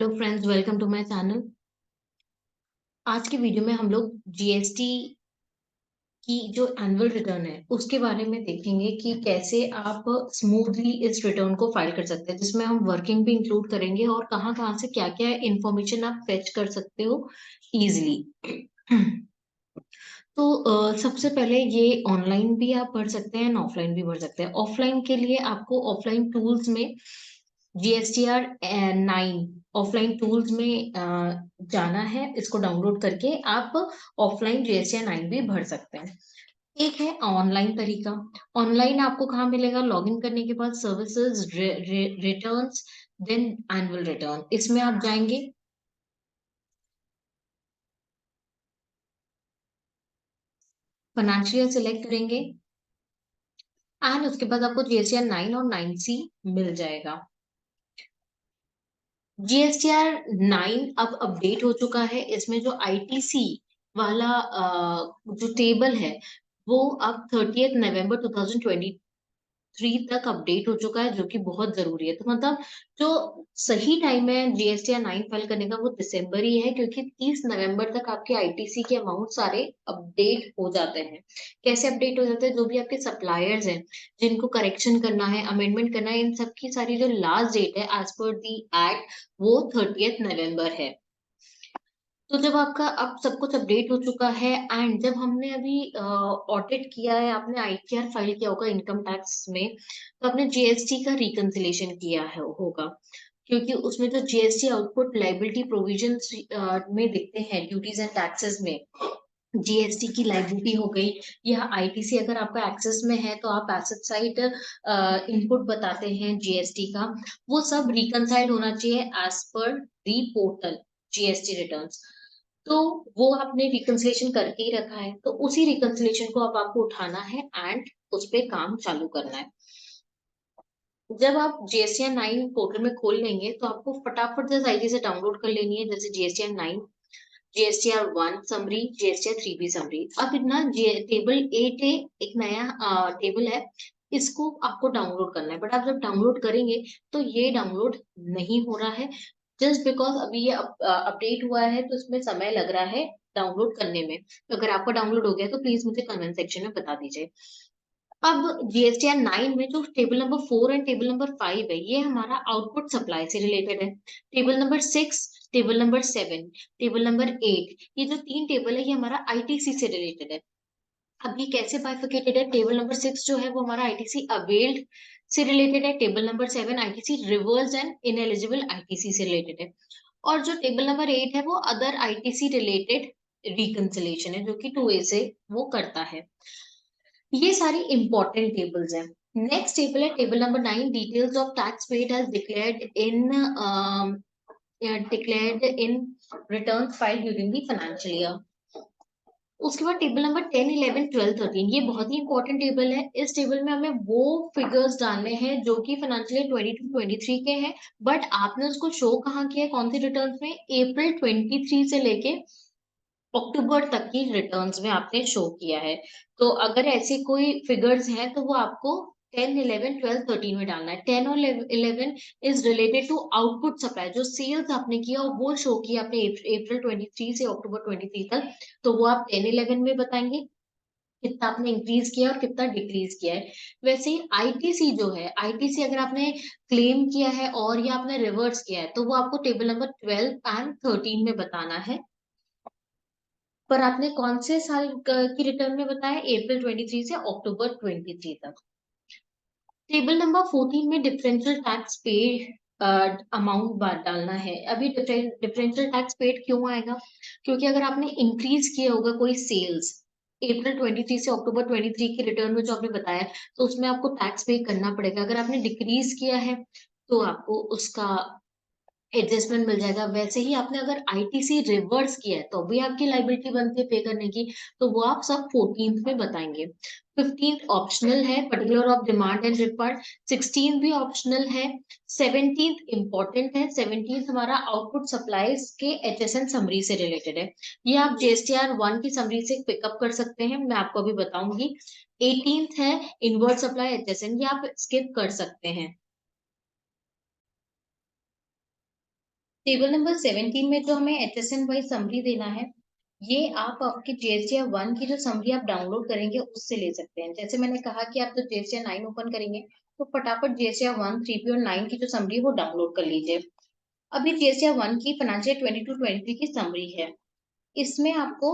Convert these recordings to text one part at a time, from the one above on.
Hello friends, welcome to my channel. आज के video में हम लोग जीएसटी की जो एनुअल रिटर्न है उसके बारे में देखेंगे कि कैसे आप स्मूथली इस रिटर्न को फाइल कर सकते हैं, जिसमें हम वर्किंग भी इंक्लूड करेंगे और कहाँ कहाँ से क्या क्या इंफॉर्मेशन आप फेच कर सकते हो इजीली। तो सबसे पहले ये ऑनलाइन भी आप भर सकते हैं, ऑफलाइन भी भर सकते हैं। ऑफलाइन के लिए आपको ऑफलाइन टूल्स में GSTR 9 ऑफलाइन टूल्स में जाना है। इसको डाउनलोड करके आप ऑफलाइन GSTR 9 भी भर सकते हैं। एक है ऑनलाइन तरीका। ऑनलाइन आपको कहाँ मिलेगा? लॉगिन करने के बाद services, returns, then annual return, इसमें आप जाएंगे। फाइनेंशियल सेलेक्ट करेंगे एंड उसके बाद आपको GSTR 9 और 9C मिल जाएगा। GSTR 9 अब अपडेट हो चुका है। इसमें जो ITC वाला जो टेबल है वो अब 30 नवंबर 2023 तक अपडेट हो चुका है, जो कि बहुत जरूरी है। तो मतलब जो सही टाइम है GSTR 9 फाइल करने का वो दिसंबर ही है, क्योंकि 30 नवंबर तक आपके ITC के अमाउंट सारे अपडेट हो जाते हैं। कैसे अपडेट हो जाते हैं? जो भी आपके सप्लायर्स हैं जिनको करेक्शन करना है, अमेंडमेंट करना है, इन सब की सारी जो लास्ट डेट है एज पर दी एक्ट वो 30 नवंबर है। तो जब आपका अब सब कुछ अपडेट हो चुका है एंड जब हमने अभी ऑडिट किया है, आपने ITR फाइल किया होगा इनकम टैक्स में, तो आपने GST का रिकंसिलेशन किया है होगा, क्योंकि उसमें जो GST आउटपुट लाइबिलिटी प्रोविजंस में दिखते हैं ड्यूटीज एंड टैक्सेस में, GST की लाइबिलिटी हो गई या ITC अगर आपका एक्सेस में है तो आप एसेट साइड इनपुट बताते हैं GST का, वो सब रिकंसाइल्ड होना चाहिए एज पर दी पोर्टल GST रिटर्न्स। तो वो आपने रिकंसिलेशन करके ही रखा है, तो उसी रिकंसिलेशन को अब आपको उठाना है एंड उस पे काम चालू करना है। जब आप GSTR 9 पोर्टल में खोल लेंगे तो आपको फटाफट से साइट से डाउनलोड कर लेनी है, जैसे GSTR 9, GSTR 1 summary, GSTR 3B summary. अब इतना टेबल 8 है, एक नया टेबल है, इसको आपको डाउनलोड करना है। बट आप जब डाउनलोड करेंगे तो ये डाउनलोड नहीं हो रहा है, जस्ट बिकॉज अभी ये अपडेट हुआ है तो इसमें समय लग रहा है डाउनलोड करने में। तो अगर आपका डाउनलोड हो गया तो प्लीज मुझे कमेंट सेक्शन में बता दीजिए। अब GSTR 9 में जो table number 4 and table number 5 है, ये हमारा आउटपुट सप्लाई से रिलेटेड है। Table number 6, table number 7, table number 8, ये जो तीन टेबल है ये हमारा ITC से रिलेटेड है। अब ये कैसे बाइफिकेटेड है? टेबल नंबर 6 जो है वो हमारा ITC अवेल्ड से रिलेटेड है। Table number 7 ITC reverse and ineligible ITC से रिलेटेड है। और जो टेबल नंबर 8 है वो अदर ITC रिलेटेड रिकंसिलेशन है, जो कि 2A से वो करता है। ये सारी इंपॉर्टेंट टेबल्स हैं। नेक्स्ट टेबल है table number 9, details of tax paid as declared in return file during the financial year. उसके बाद टेबल नंबर 10, 11, 12, 13, ये बहुत ही इंपॉर्टेंट टेबल है। इस टेबल में हमें वो फिगर्स डालने हैं जो कि फाइनेंशियल ईयर 22-23 के हैं, बट आपने उसको शो कहाँ किया है? कौन सी रिटर्न में? अप्रैल 23 से लेके अक्टूबर तक की रिटर्न्स में आपने शो किया है। तो अगर ऐसे कोई फिगर्स हैं तो वो आपको 10, 11, 12, 13 में डालना है। 10 और 11 is related to output supply, जो सेल्स आपने किया और वो शो किया आपने अप्रैल 23 से अक्टूबर 23 तक, तो वो आप 10, 11 में बताएंगे कितना आपने इंक्रीज किया और कितना डिक्रीज किया है। वैसे ही ITC जो है, ITC अगर आपने क्लेम किया है और या आपने रिवर्स किया है तो वो आपको टेबल नंबर 12 एंड 13 में बताना है। पर आपने कौन से साल की रिटर्न में बताया? अप्रैल 23 से अक्टूबर 23 तक। टेबल नंबर 14 में डिफरेंशियल टैक्स पेड अमाउंट डालना है। अभी डिफरेंशियल टैक्स पेड क्यों आएगा? क्योंकि अगर आपने इंक्रीज किया होगा कोई सेल्स अप्रैल 23 से अक्टूबर 23 की रिटर्न में जो आपने बताया, तो उसमें आपको टैक्स पे करना पड़ेगा। अगर आपने डिक्रीज किया है तो आपको उसका एडजस्टमेंट मिल जाएगा। वैसे ही आपने अगर ITC रिवर्स किया है तो भी आपकी लाइबिलिटी बनती है पे करने की, तो वो आप सब 14th में बताएंगे। 15th ऑप्शनल है, particular of demand and required. 16th भी ऑप्शनल है। 17th इंपॉर्टेंट है। 17th हमारा आउटपुट सप्लाईज के HSN समरी से रिलेटेड है। ये आप GSTR 1 की समरी से पिकअप कर सकते हैं, मैं आपको अभी बताऊंगी। 18th है इनवर्ड सप्लाई HSN, ये आप स्किप कर सकते हैं। टेबल नंबर 17 में जो हमें HSN वाइज समरी देना है, ये आप आपके जीएसटीआर 1 की जो समरी आप डाउनलोड करेंगे उससे ले सकते हैं। जैसे मैंने कहा कि आप जब जीएसटीआर 9 ओपन करेंगे तो फटाफट जीएसटीआर 1, 3P और 9 की जो समरी है वो डाउनलोड कर लीजिए। अभी जीएसटीआर 1 की फाइनेंशियल 22-23 की समरी है। इसमें आपको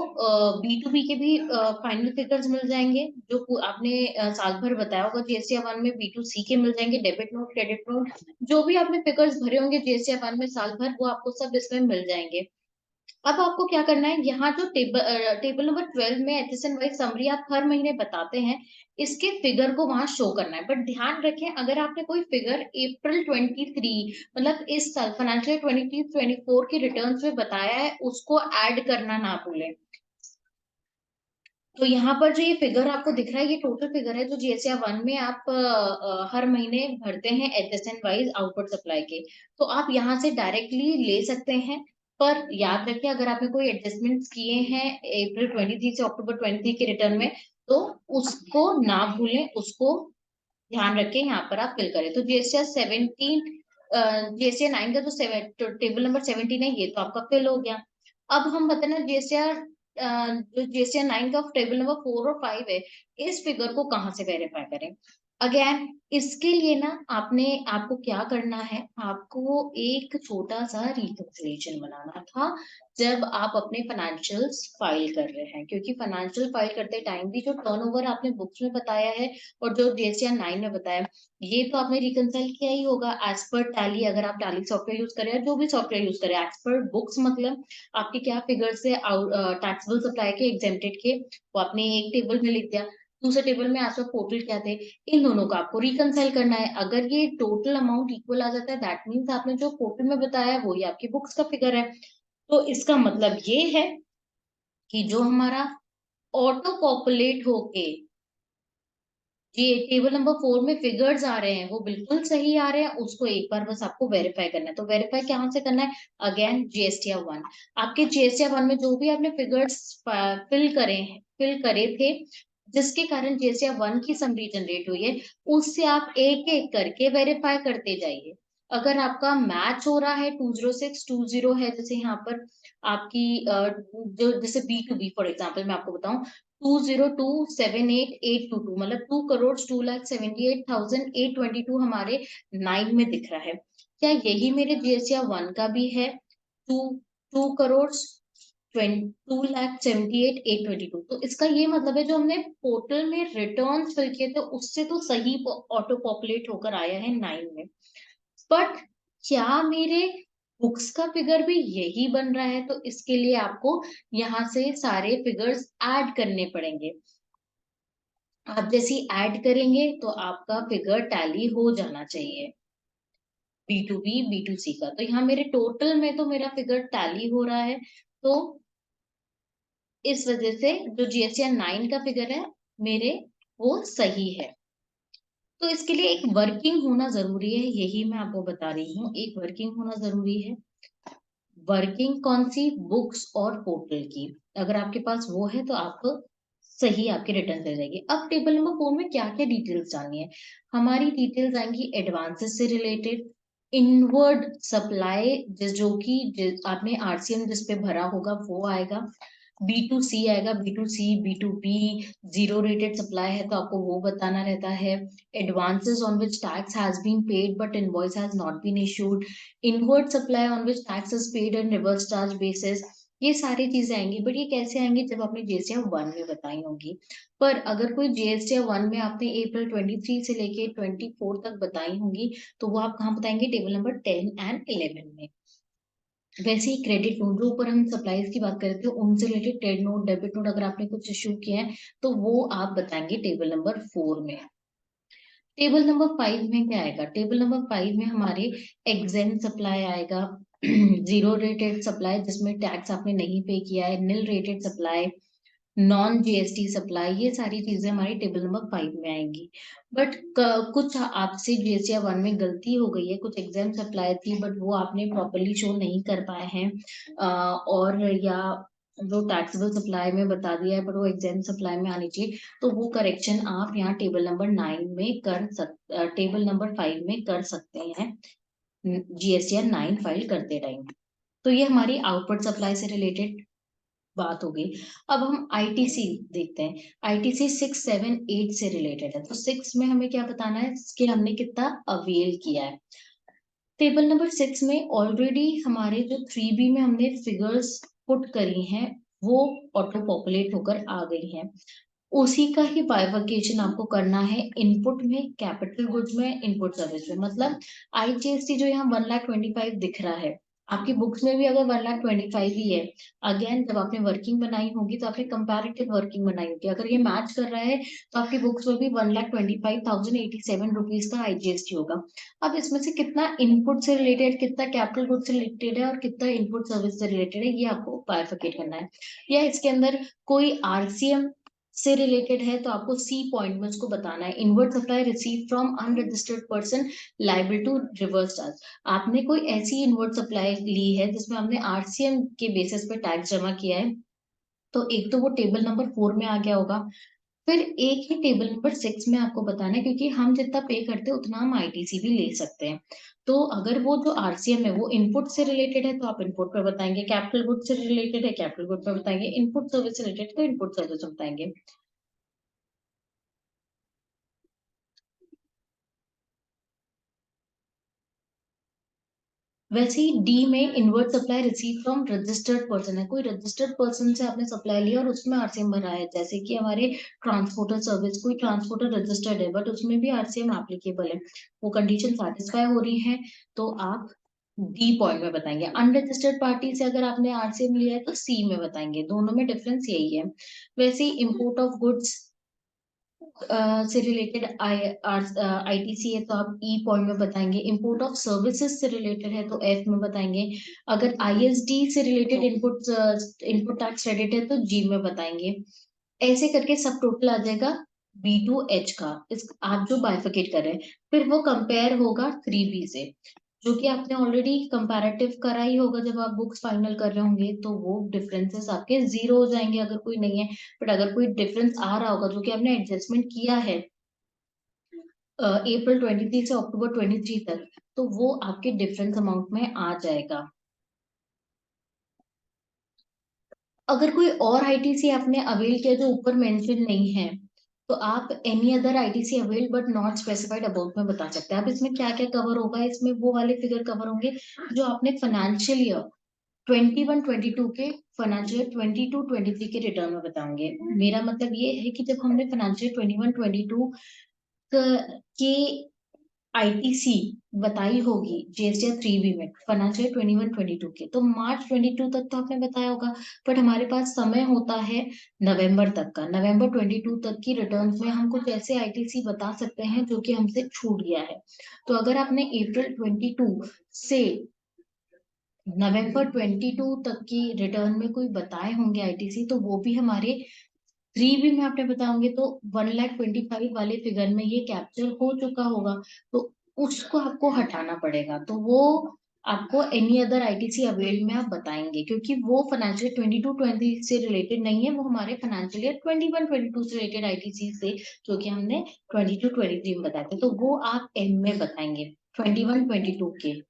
B2B के भी फाइनल फिगर्स मिल जाएंगे जो आपने साल भर बताया होगा। जीएसटीआर 1 में B2C के मिल जाएंगे, डेबिट नोट, क्रेडिट नोट, जो भी आपने फिगर्स भरे होंगे जीएसटीआर 1 में साल भर, वो आपको सब इसमें मिल जाएंगे। अब आपको क्या करना है, यहाँ जो टेबल नंबर 12 में HSN वाइज समरी आप हर महीने बताते हैं, इसके फिगर को वहां शो करना है। बट ध्यान रखें, अगर आपने कोई फिगर अप्रैल 23 मतलब इस साल फाइनेंशियल 23-24 के रिटर्न्स में बताया है, उसको ऐड करना ना भूलें। तो यहाँ पर जो ये फिगर आपको दिख रहा है, ये टोटल फिगर है जो जीएसटीआर 1 में आप हर महीने भरते हैं HSN वाइज आउटपुट सप्लाई के। तो आप यहाँ से डायरेक्टली ले सकते हैं। पर याद रखिए, अगर आपने कोई एडजस्टमेंट्स किए हैं अप्रैल 23 से अक्टूबर 23 के रिटर्न में, तो उसको ना भूलें, उसको ध्यान रखें, यहाँ पर आप फिल करें। तो जीएसटीआर 17, जीएसटीआर 9 का जो टेबल नंबर 17 है, ये तो आपका फिल हो गया। अब हम बताना जीएसटीआर जो जीएसटीआर 9 का टेबल नंबर 4 और 5 है, इस फिगर को कहाँ से वेरीफाई करें। अगेन इसके लिए ना आपको क्या करना है, आपको एक छोटा सा रिकंसिलिएशन बनाना था जब आप अपने फाइनेंशियल्स फाइल कर रहे हैं, क्योंकि फाइनेंशियल फाइल करते टाइम भी जो टर्नओवर आपने बुक्स में बताया है और जो जीएसटीआर 9 में बताया, ये तो आपने रिकंसाइल किया ही होगा एज पर टैली। अगर आप टैली सॉफ्टवेयर यूज करें या जो भी सॉफ्टवेयर यूज करें, एज पर बुक्स मतलब आपके क्या फिगर से टैक्सेबल सप्लाई के, एग्जेम्प्टेड के, वो आपने एक टेबल में लिख दिया। दूसरे टेबल में आज पोर्टल क्या थे, इन दोनों का आपको रिकंसाइल करना है। अगर ये टोटल अमाउंट इक्वल आ जाता है, दैट मीन्स आपने जो पोर्टल में बताया है वही आपकी बुक्स का फिगर है। तो इसका मतलब ये है कि जो हमारा ऑटो पॉपुलेट होके जी टेबल नंबर 4 में फिगर्स आ रहे हैं, वो बिल्कुल सही आ रहे हैं, उसको एक बार बस आपको वेरीफाई करना है। तो वेरीफाई कहाँ से करना है, अगेन जीएसटीआर 1। आपके जीएसटीआर 1 में जो भी आपने फिगर्स फिल करे थे, जिसके कारण जीएसटीआर 1 की समरी जनरेट हुई है, उससे आप एक एक करके वेरीफाई करते जाइए। अगर आपका मैच हो रहा है, 20620 है, जैसे यहाँ पर आपकी जो जैसे B2B फॉर एग्जाम्पल मैं आपको बताऊं, 20278,822 मतलब 2,02,78,822 हमारे 9 में दिख रहा है। क्या यही मेरे जीएसटीआर 1 का भी है, टू 2,02,78,822। तो इसका ये मतलब है जो हमने पोर्टल में रिटर्न फिल किए थे, उससे तो सही ऑटो पॉपुलेट होकर आया है 9 में। बट क्या मेरे बुक्स का फिगर भी यही बन रहा है, तो इसके लिए आपको यहाँ से सारे फिगर्स ऐड करने पड़ेंगे। आप जैसी ऐड करेंगे तो आपका फिगर टैली हो जाना चाहिए, B2B B2C का। तो यहाँ मेरे टोटल में तो मेरा फिगर टैली हो रहा है, तो इस वजह से जो जीएसटीआर 9 का फिगर है मेरे, वो सही है। तो इसके लिए एक वर्किंग होना जरूरी है, यही मैं आपको बता रही हूँ, एक वर्किंग होना जरूरी है। वर्किंग कौन सी, बुक्स और पोर्टल की। अगर आपके पास वो है तो आप सही आपके रिटर्न दे जाएगी। अब टेबल नंबर 4 में क्या क्या डिटेल्स जाननी है, हमारी डिटेल्स आएंगी एडवांसेस से रिलेटेड, इनवर्ड सप्लाई जो कि आपने आरसीएम जिस पे भरा होगा वो आएगा, B2C आएगा, B2C B2B, zero rated supply है तो आपको वो बताना रहता है, advances on which tax has been paid but invoice has not been issued, inward supply on which tax is paid and reverse charge basis. ये सारी चीजें आएंगी, बट ये कैसे आएंगी, जब आपने जीएसटीआर 1 में बताई होंगी। पर अगर कोई जीएसटीआर 1 में आपने अप्रैल 23 से लेके 24 तक बताई होंगी, तो वो आप कहाँ बताएंगे, टेबल नंबर 10 एंड 11 में। वैसे ही क्रेडिट नोट, जो ऊपर हम सप्लाईज की बात कर रहे थे, उनसे related credit note, debit note, अगर आपने कुछ इश्यू किए हैं तो वो आप बताएंगे टेबल नंबर 4 में। टेबल नंबर 5 में क्या आएगा, टेबल नंबर 5 में हमारे एग्जेम सप्लाई आएगा, जीरो रेटेड सप्लाई जिसमें टैक्स आपने नहीं पे किया है, निल rated supply, non GST supply, ये सारी चीजें हमारी टेबल नंबर 5 में आएंगी। बट कुछ आपसे जीएसटीआर 1 में गलती हो गई है, कुछ एग्जाम सप्लाई थी बट वो आपने प्रॉपरली शो नहीं कर पाए हैं, और या जो टैक्सेबल सप्लाई में बता दिया है पर वो एग्जाम सप्लाई में आनी चाहिए, तो वो करेक्शन आप यहाँ टेबल नंबर 9 में टेबल नंबर 5 में कर सकते हैं जीएसटीआर 9 फाइल करते टाइम। तो ये हमारी आउटपुट सप्लाई से रिलेटेड बात हो गई। अब हम आईटीसी देखते हैं। आईटीसी 6, 7, 8 से रिलेटेड है। तो 6 में हमें क्या बताना है कि हमने कितना अवेल किया है। टेबल नंबर 6 में ऑलरेडी हमारे जो 3B में हमने फिगर्स पुट करी हैं वो ऑटो पॉपुलेट होकर आ गई हैं। उसी का ही बाइफर्केशन आपको करना है इनपुट में, कैपिटल गुड्स में, इनपुट सर्विस में। मतलब आईजीएसटी जो यहाँ 1,25,000 दिख रहा है, आपकी बुक्स में भी अगर 1,25,000 ही है, अगेन जब आपने वर्किंग बनाई होगी तो आपने कंपैरेटिव वर्किंग बनाई होगी, अगर ये मैच कर रहा है तो आपकी बुक्स में भी 1,25,087 रुपीज का आईजीएसटी होगा। अब इसमें से कितना इनपुट से रिलेटेड, कितना कैपिटल गुड्स से रिलेटेड है और कितना इनपुट सर्विस से रिलेटेड है, ये आपको बाइफर्केट करना है। या इसके अंदर कोई आरसीएम से रिलेटेड है तो आपको सी पॉइंट में उसको बताना है, inward supply receive from unregistered person liable to reverse charge. आपने कोई ऐसी इनवर्ट सप्लाई ली है जिसमें आपने आरसीएम के बेसिस पे टैक्स जमा किया है, तो एक तो वो टेबल नंबर 4 में आ गया होगा। फिर एक ही टेबल नंबर 6 में आपको बताना है, क्योंकि हम जितना पे करते हैं उतना हम आईटीसी भी ले सकते हैं। तो अगर वो जो आरसीएम है वो इनपुट से रिलेटेड है तो आप इनपुट पे बताएंगे, कैपिटल गुड से रिलेटेड है कैपिटल गुड पे बताएंगे, इनपुट सर्विस से रिलेटेड तो इनपुट सर्विस बताएंगे। वैसे ही डी में invert supply receive from registered person है, कोई रजिस्टर्ड पर्सन से आपने सप्लाई लिया और उसमें आरसीएम भरा है, जैसे कि हमारे ट्रांसपोर्टर सर्विस, कोई ट्रांसपोर्टर रजिस्टर्ड है बट उसमें भी आरसीएम एप्लीकेबल है, वो कंडीशन सेटिस्फाई हो रही है तो आप डी पॉइंट में बताएंगे। अनरजिस्टर्ड पार्टी से अगर आपने आरसीएम लिया है तो सी में बताएंगे, दोनों में डिफरेंस यही है। वैसे ही इम्पोर्ट ऑफ गुड्स से रिलेटेड आईटीसी है तो आप ई पॉइंट में बताएंगे, इंपोर्ट ऑफ सर्विसेज से रिलेटेड है तो एफ में बताएंगे, अगर आईएसडी से रिलेटेड इनपुट टैक्स क्रेडिट है तो जी में बताएंगे। ऐसे करके सब टोटल आ जाएगा B2H का, इस आप जो बाइफिकेट कर रहे हैं। फिर वो कंपेयर होगा 3B से, जो कि आपने ऑलरेडी कंपैरेटिव करा ही होगा जब आप बुक्स फाइनल कर रहे होंगे, तो वो डिफरेंसेस आपके जीरो हो जाएंगे अगर कोई नहीं है। बट अगर कोई डिफरेंस आ रहा होगा जो कि आपने एडजस्टमेंट किया है अप्रैल 23 से अक्टूबर 23 तक, तो वो आपके डिफरेंस अमाउंट में आ जाएगा। अगर कोई और आईटीसी आपने अवेल किया जो ऊपर मेंशन नहीं है, तो आप any other ITC avail but not specified about में बता सकते हैं। अब इसमें क्या क्या कवर होगा, इसमें वो वाले फिगर कवर होंगे जो आपने फाइनेंशियल ईयर 21-22 के, फाइनेंशियल ईयर 22-23 के रिटर्न में बताएंगे। मेरा मतलब ये है कि जब हमने फाइनेंशियल 21-22 के आईटीसी बताई होगी जीएसटी 3B में फाइनेंशियल 21-22 के, तो मार्च 22 तक तो आपने बताया होगा। बट हमारे पास समय होता है नवंबर तक का, नवंबर 22 तक की रिटर्न में हम कुछ ऐसे आईटीसी बता सकते हैं जो कि हमसे छूट गया है। तो अगर आपने अप्रैल 22 से नवंबर 22 तक की रिटर्न में कोई बताए होंगे आईटीसी, तो वो भी हमारे 3B में आपने बताओगे तो 1,25,000 वाले फिगर में ये कैप्चर हो चुका होगा, तो उसको आपको हटाना पड़ेगा। तो वो आपको एनी अदर आईटीसी अवेल में आप बताएंगे, क्योंकि वो फाइनेंशियल 22-20 से रिलेटेड नहीं है, वो हमारे फाइनेंशियल ईयर 21-22 से रिलेटेड आईटीसी से, जो कि हमने 22-23 में बताए थे, तो वो आप एम में बताएंगे 21-22 के।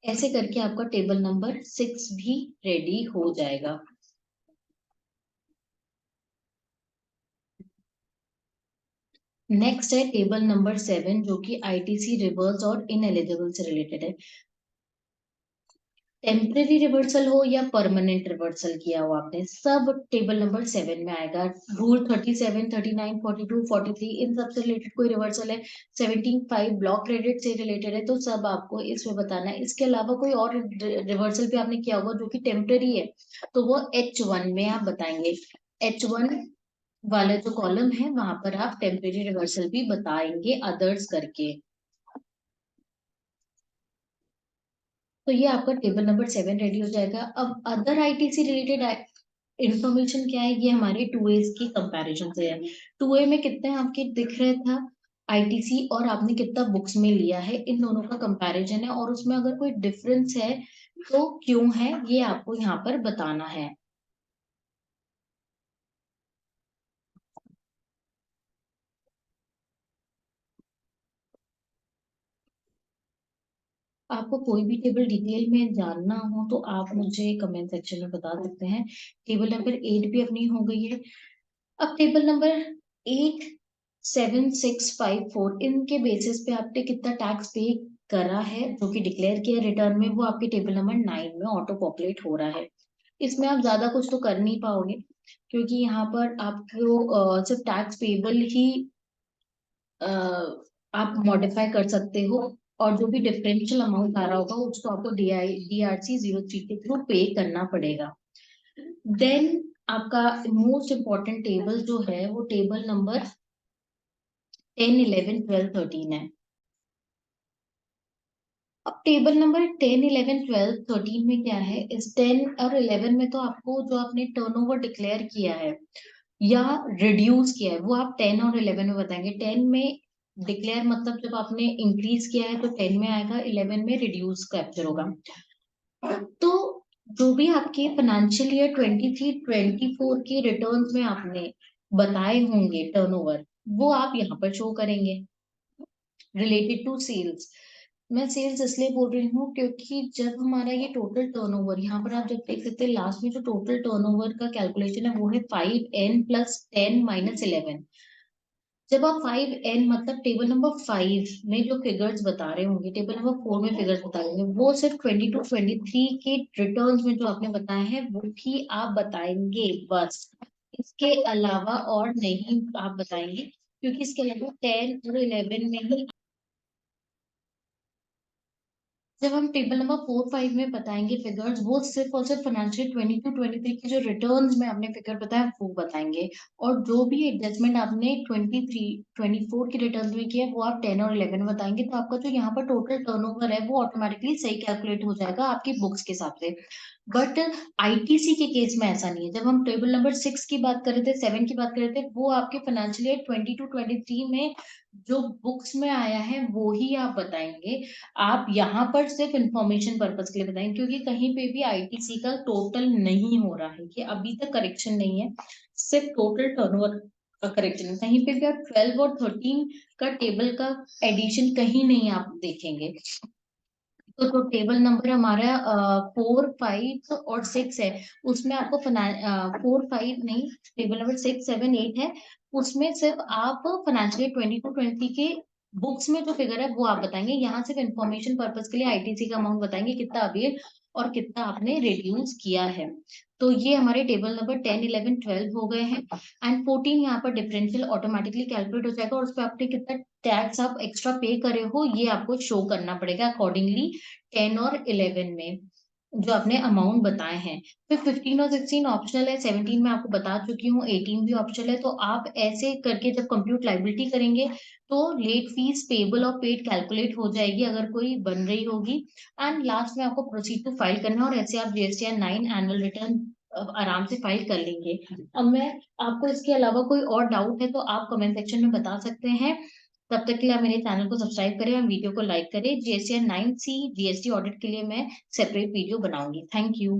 ऐसे करके आपका टेबल नंबर 6 भी रेडी हो जाएगा। नेक्स्ट है टेबल नंबर 7, जो कि आईटीसी रिवर्स और इन एलिजिबल से रिलेटेड है। टेम्परेरी रिवर्सल हो या परमानेंट रिवर्सल किया हो आपने, सब टेबल नंबर 7 में आएगा। रूल 37, 39, 42, 43 इन सब से रिलेटेड कोई रिवर्सल है, 17(5) ब्लॉक क्रेडिट से रिलेटेड है, तो सब आपको इसमें बताना है। इसके अलावा कोई और रिवर्सल भी आपने किया होगा जो कि टेम्परेरी है, तो वो H1 में आप बताएंगे। H1 वाला जो कॉलम है वहां पर आप टेम्परेरी रिवर्सल भी बताएंगे अदर्स करके। तो ये आपका टेबल नंबर 7 रेडी हो जाएगा। अब अदर आईटीसी रिलेटेड इंफॉर्मेशन क्या है, ये हमारे 2A की कंपैरिजन से है। 2A में कितने आपके दिख रहे था आईटीसी और आपने कितना बुक्स में लिया है, इन दोनों का कंपैरिजन है, और उसमें अगर कोई डिफरेंस है तो क्यों है ये आपको यहाँ पर बताना है। आपको कोई भी टेबल डिटेल में जानना हो तो आप मुझे कमेंट सेक्शन में बता सकते हैं। टेबल नंबर 8 भी अपनी हो गई है। अब टेबल नंबर 8, 7, 6, 5, 4 इनके बेसिस पे आपने कितना टैक्स पे करा है जो कि डिक्लेयर किया रिटर्न में, वो आपके टेबल नंबर 9 में ऑटो पॉपुलेट हो रहा है। इसमें आप ज्यादा कुछ तो कर नहीं पाओगे, क्योंकि यहाँ पर आपको सिर्फ टैक्स पेबल ही अ, आप मॉडिफाई कर सकते हो, और जो भी डिफरेंशियल अमाउंट आ रहा होगा उसको आपको DRC 03 के थ्रू पे करना पड़ेगा। देन आपका मोस्ट इम्पोर्टेंट टेबल जो है वो टेबल नंबर 10, 11, 12, 13 है। अब टेबल नंबर 10, 11, 12, 13 में क्या है, इस 10 और 11 में तो आपको जो आपने टर्नओवर डिक्लेयर किया है या रिड्यूस किया है वो आप 10 और 11 में बताएंगे। 10 में डिक्लेयर मतलब जब आपने इंक्रीज किया है तो 10 में आएगा, 11 में रिड्यूस कैप्चर होगा। तो जो भी आपके फाइनेंशियल ईयर 23-24 के रिटर्न्स में आपने बताए होंगे टर्नओवर, वो आप यहाँ पर शो करेंगे रिलेटेड टू सेल्स। मैं सेल्स इसलिए बोल रही हूँ क्योंकि जब हमारा ये टोटल टर्नओवर, यहाँ पर आप जब देख सकते हैं लास्ट में जो टोटल टर्नओवर का कैलकुलेशन है वो है 5N + 10 - 11। जब आप 5N मतलब टेबल नंबर 5 में जो फिगर्स बता रहे होंगे, टेबल नंबर 4 में फिगर्स बता रहे होंगे, वो सिर्फ 22-23 के रिटर्न्स में जो आपने बताए हैं वो ही आप बताएंगे बस। इसके अलावा और नहीं आप बताएंगे, क्योंकि इसके अलावा 10 और 11 में ही जब हम टेबल नंबर 4-5 में बताएंगे फिगर्स, वो सिर्फ और सिर्फ फाइनेंशियल 22-23 की जो रिटर्न्स में आपने फिगर बताया वो बताएंगे। और जो भी एडजस्टमेंट आपने 23-24 की रिटर्न्स में किया है वो आप 10 और 11 में बताएंगे, तो आपका जो यहाँ पर टोटल टर्नओवर है वो ऑटोमेटिकली सही कैलकुलेट हो जाएगा आपकी बुक्स के हिसाब से। बट आईटीसी के केस में ऐसा नहीं है। जब हम टेबल नंबर 6 की बात कर रहे थे, 7 की बात कर रहे थे, वो आपके फाइनेंशियल ईयर 22-23 में जो बुक्स में आया है वो ही आप बताएंगे। आप यहाँ पर सिर्फ इंफॉर्मेशन पर्पज के लिए बताएं, क्योंकि कहीं पे भी आईटीसी का टोटल नहीं हो रहा है, कि अभी तक करेक्शन नहीं है, सिर्फ टोटल टर्नओवर का करेक्शन है। कहीं पे भी आप 12 और 13 का टेबल का एडिशन कहीं नहीं आप देखेंगे। तो टेबल नंबर हमारा 4, 5 और 6 है, उसमें आपको 4, 5 नहीं, टेबल नंबर 6, 7, 8 है, उसमें सिर्फ आप फाइनेंशियल 22-23 के बुक्स में जो फिगर है वो आप बताएंगे। यहाँ सिर्फ इंफॉर्मेशन पर्पज के लिए आईटीसी का अमाउंट बताएंगे, कितना अभी और कितना आपने रिड्यूस किया है। तो ये हमारे टेबल नंबर 10, 11, 12 हो गए हैं। एंड 14 यहाँ पर डिफरेंशियल ऑटोमेटिकली कैलकुलेट हो जाएगा, और उस पर आपने कितना टैक्स आप एक्स्ट्रा पे करे हो ये आपको शो करना पड़ेगा अकॉर्डिंगली 10 और 11 में जो आपने अमाउंट बताए हैं। फिर 15 और 16 ऑप्शनल है, 17 में आपको बता चुकी हूँ, 18 भी ऑप्शनल है। तो आप ऐसे करके जब कंप्यूट लाइबिलिटी करेंगे तो लेट फीस पेबल और पेड कैलकुलेट हो जाएगी अगर कोई बन रही होगी। एंड लास्ट में आपको प्रोसीड टू फाइल करना है, और ऐसे आप GSTN 9 एनुअल रिटर्न आराम से फाइल कर लेंगे। अब मैं आपको इसके अलावा कोई और डाउट है तो आप कमेंट सेक्शन में बता सकते हैं। तब तक के लिए आप मेरे चैनल को सब्सक्राइब करें और वीडियो को लाइक करें। GSTN 9C GST ऑडिट के लिए मैं सेपरेट वीडियो बनाऊंगी। Thank you.